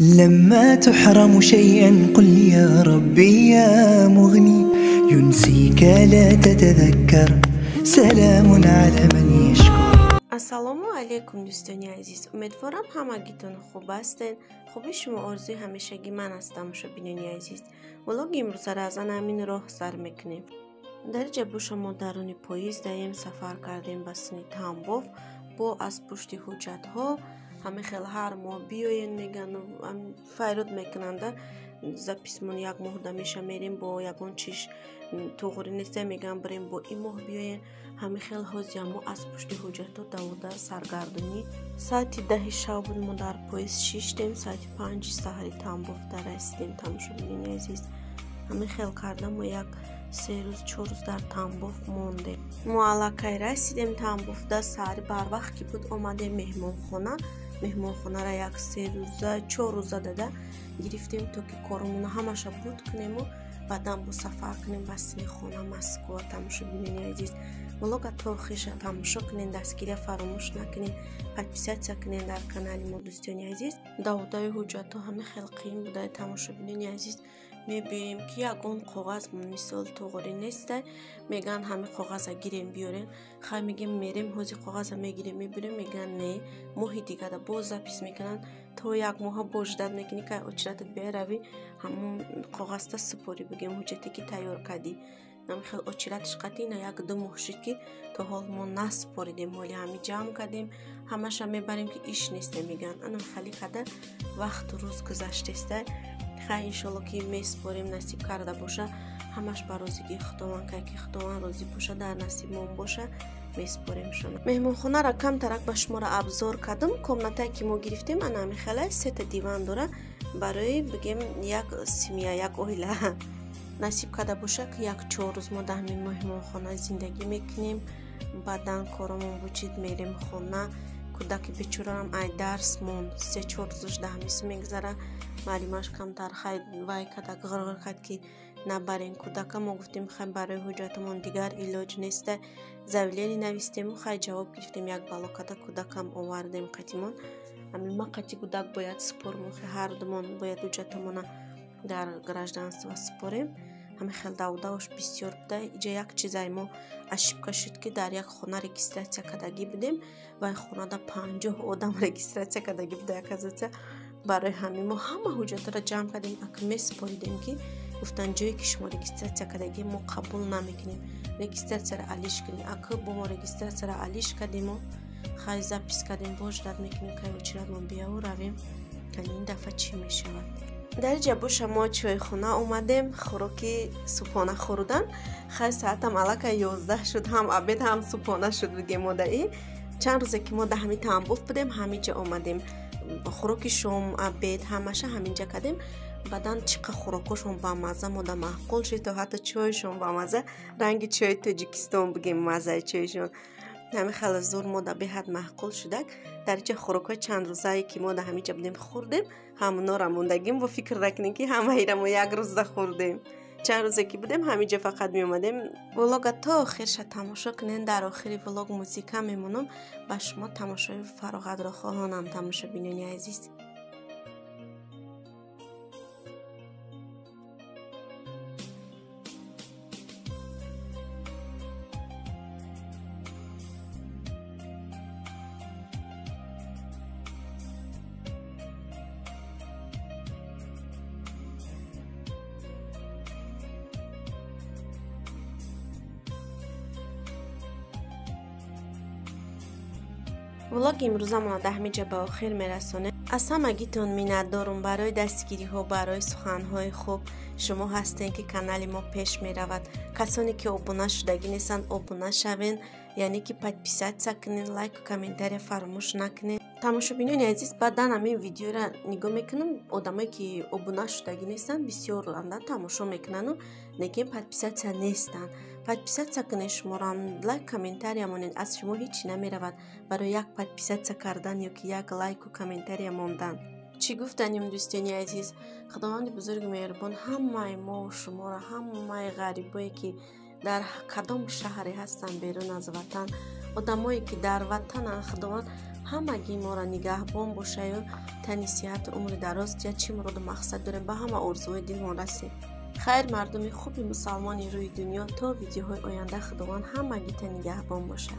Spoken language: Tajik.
لما تحرم شيئا قل يا ربي يا مغني ينسيك لا تتذكر سلام على من يشكر. ассалому алейкум дӯстони азиз, умедворам ҳамагитон хуб ҳастед. хуби шумо орзуи ҳамешагӣ ман ҳастам. мушобинони азиз, влоги имрӯзара аз ана ҳамин роҳ сар мекунем. дар ҷабуша мо даруни поезд даем сафар кардем ба сини Тамбов бо аз пушти ҳуҷҷатҳо ҳаме хел ҳар моҳ биёен меган файруд мекунанда записмон як моҳ дамеша мерем бо ягон чиш туғри неста меган барем бо ин моҳ биёен ҳаме хел ҳозия мо аз пушти ҳуҷҷатҳо давода саргардонӣ. саати 10 шаб буд мо дар поезд шиштем, саати 5 саҳари Тамбов дар расидем. тамошобинони азиз, ҳаме хел карда мо як 3 рӯз 4 рӯз дар Тамбов мондем. мо аллакай расидем Тамбов да саҳари барвақт ки буд омадем меҳмонхонара як 3 рӯза 4 рӯза дада гирифтем то ки коромона ҳамаша буд кунему баъдан бо сафар кунем ба сини хона Москва. тамошобинони азиз, влога то охиша тамошо кунен, дастгирия фаромӯш накунен, подписатсия кунен дар канали мо. дӯстони азиз, даводаи ҳуҷҷатҳо ҳаме хел қиин буда. тамошобинони азиз, мебинем ки ягон коғаз мисол туғри неста меган ҳами коғаза гирем биёрем, хай мегем мерем ҳози коғаза мегирем мебирем, меган не моҳи дигада боз запис мекунанд то як моҳа бождат мекунӣ ка очратат бия рави ҳамон коғазта супори бигем ҳуҷҷате ки тайёр кардӣ. ҳами хел очиратиш қатъи на як 2 моҳ шуд ки то ҳол мо насупоридем, моли ҳами ҷамъ кардем ҳамаша мебарем ки иш неста меган ана хали када вақту рӯз гузаштеста. хай иншолло ки месупорем, насиб карда боша ҳамаш ба розигии худованд ка ки худованд розӣ боша дар насибмон боша месупорем шона. меҳмонхонара камтарак ба шуморо абзор кардам. комнатае ки мо гирифтем ана ҳами хелай 3 диван дора барои бигем як семья, як оила. насиб карда боша ки як 4 рӯз мо дар ҳамин меҳмонхона зиндагӣ мекунем. баъдан коромон вуҷид мерем хона. кӯдаки бечорам ай дарс мон 3-4 рӯзаш дар ҳамису мегзара. маълимаш камтар хай вай када ғирғир кард ки набарен кӯдака. мо гуфтем хай барои ҳуҷҷатамон дигар илоҷ неста, завлияни навистему хай ҷавоб гирифтем як бало када кӯдакам овардем қатимон. ҳамин ма қати кӯдак бояд супормон, ҳардумон бояд ҳуҷҷатамона дар гражданство супорем. ҳаме хел даводавош бисёр буда. иҷа як чизай мо ашибка шуд ки дар як хона регистратсия кардагӣ будем, вай хонада 50 одам регистратсия кардагӣ буда. яказота барои ҳамин мо ҳама ҳуҷҷатро ҷамъ кардем, ак месупоридем ки гуфтан ҷое ки шумо регистратсия кардагӣ мо қабул намекунем, регистратсияро алиш кунем. ак бо мо регистратсияро алиш кардемо, хай запис кардем бождат мекунем кай очиратмон бияву равем кани ин дафъа чӣ мешавад. дар ҷабуша мо чойхона омадем хӯроки субҳона хӯрдан. хай саатам аллакай 11 шуд, ҳам абед ҳам субҳона шуд бигем модаи. чанд рӯзе ки мо дар ҳамин Тамбов будем ҳаминҷа омадем, хӯроки шом абед ҳамаша ҳаминҷа кардем. баъдан чиқа хӯрокошон ба мазза мода маъқул шуд, то ҳатто чойшон ба мазза, ранги чои Тоҷикистон бигем маззаи чойшон ҳами хеле зур мода беҳад маъқул шудак. дар ҷа хӯрокҳои чанд рӯзае ки мо дар ҳаминҷа будем хӯрдем ҳамонора мондагим, бо фикр накунем ки ҳамаира мо як рӯза хӯрдем. чанд рӯзе ки будем ҳаминҷа фақат меомадем. влога то охирша тамошо кунен. дар охири влог музика мемонам, ба шумо тамошои фароғатро хоҳонам. тамошобинони азиз, влоги имрӯзамона дар ҳаминҷа ба охир мерасонем. аз ҳамагитон миннатдорум барои дастгириҳо, барои суханҳои хуб. шумо ҳастен ки канали мо пеш меравад. касоне ки обуна шудагӣ нестанд обуна шавен, яъне ки подписатсия кунен, лайку комментария фаромӯш накунен. тамошобинони азиз, баъдан ҳамин видеоро нигоҳ мекунам. одамое ки обуна шудагӣ нестанд бисёр анда тамошо мекунану лекин подписатсия нестанд. подписатсия кунед, шуморо лайк комментария монед. аз шумо ҳечи намеравад барои як подписатсия кардан ё ки як лайку комментария мондан. чӣ гуфтанем дӯстони азиз, худованди бузурги меҳрубон ҳамаи мо шуморо, ҳамаи ғарибое ки дар кадом шаҳре ҳастанд берун аз ватан, одамое ки дар ватананд, худованд همگی ما را نگهبان باشه و تنی صحت عمر دراز یا چی مراد مقصد داریم به همه آرزوی دلمان رسیم. خیر مردم خوب مسلمانی روی دنیا تا ویدیوهای آینده خداوند همگی نگهبان باشه.